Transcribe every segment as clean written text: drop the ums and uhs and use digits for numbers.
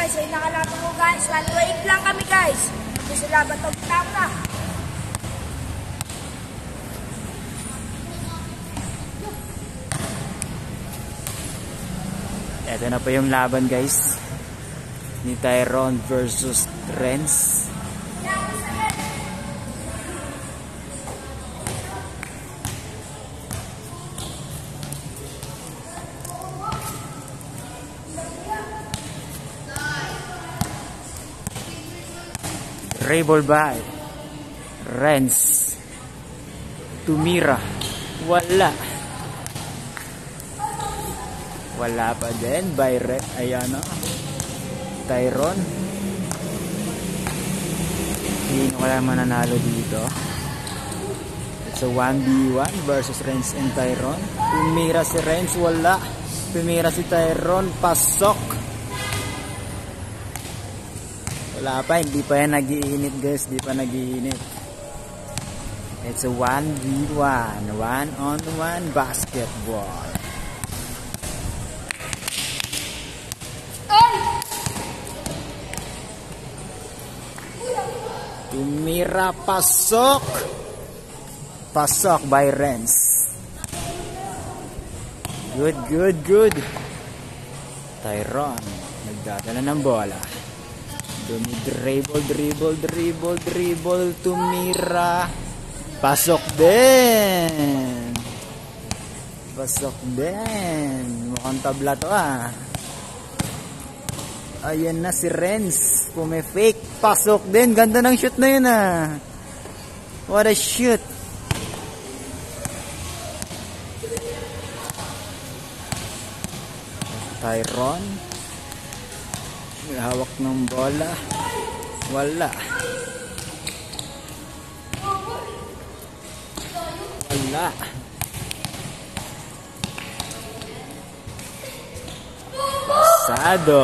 guys, ay nakalaban ko guys. 1-8 lang kami guys. Kasi laban to na. Ito na po yung laban guys. Ni Tyron versus Renz. Dribble by Renz. Tumira. Wala pa din by ayan o Tyron. Sino kaya mananalo dito? It's a 1v1 versus Renz and Tyron. Tumira si Renz. Wala. Tumira si Tyron. Pasok. Wala pa, hindi pa yan nag-iinit guys, hindi pa nag-iinit. It's a 1v1, 1-on-1 basketball. Tumira, pasok. Pasok by Renz. Good. Tyron, nagdadala ng bola. Dribble, tumira. Pasok din. Mukhang tabla to ah. Ayan na si Renz. Pumifake. Pasok din. Ganda ng shoot na yun ah. What a shoot. Tyron. May hawak ng bola. Wala. Pasado.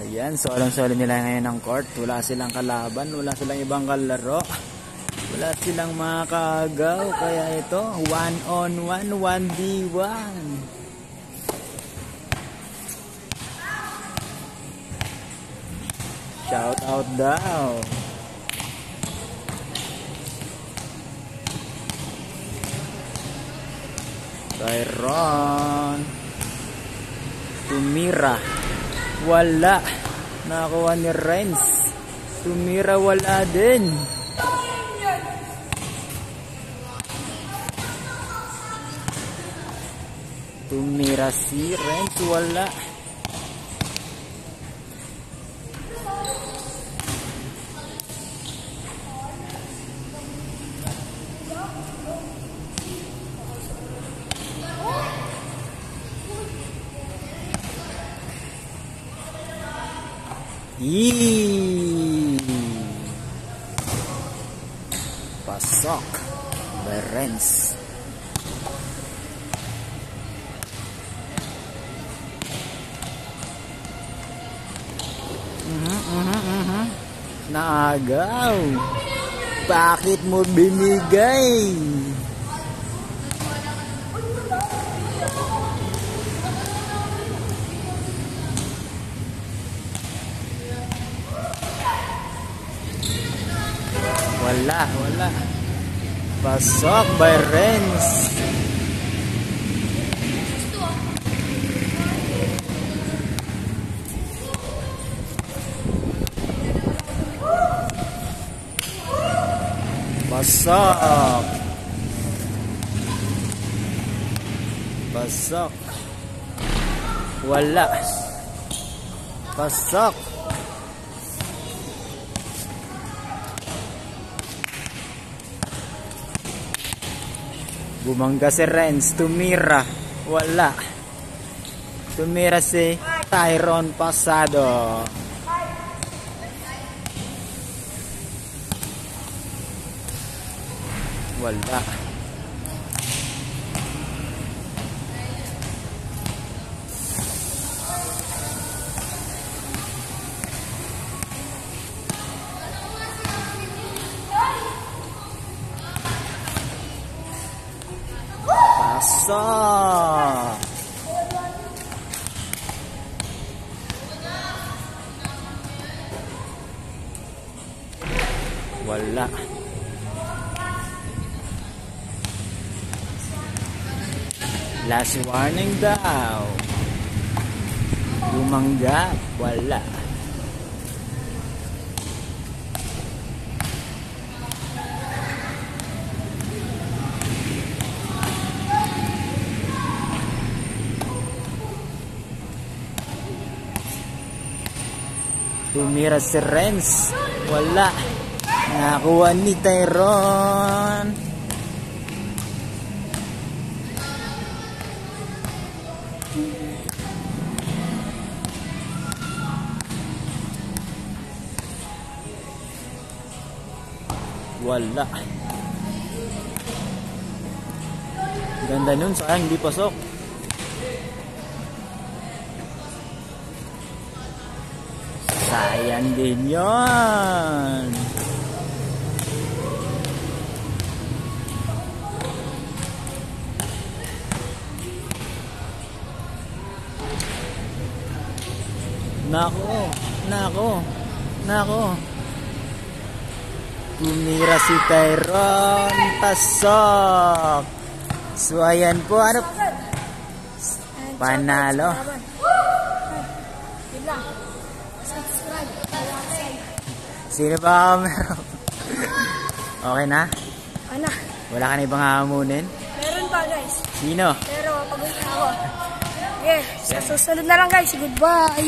Ayan, solong-solo nila ngayon ng court. Wala silang kalaban, wala silang ibang kalaro, wala silang mga kaagaw. Kaya ito, 1-on-1, 1v1. Shout out daw. Tyron. Tumira. Wala. Nakakuha ni Renz. Tumira, wala din. Tumira si Renz. Wala. Pasok by Renz. Naagaw. Bakit mo binigay? Wala. Pasok by Renz. Pasok. Wala. Pasok. Bumangga si Renz. Tumira. Wala. Tumira si Tyron. Pasado. Wala. Pasok. Wala. Last warning daw. Bumanggap. Wala. Tumira si Renz. Wala. Nakuha ni Tyron. Wala. Ganda nun. Sayang hindi pasok. Sayang din yun. Nako. Nako. Nako. Tumira si Tyron. Pasok. So ayan po. Ano? Panalo. Yun lang. Subscribe. Sino ba meron? Okay na? Ano? Wala ka na ibang hahamunin? Meron pa guys. Sino? Pero pag-uwi na ako. Okay, sa susunod na lang guys. Goodbye.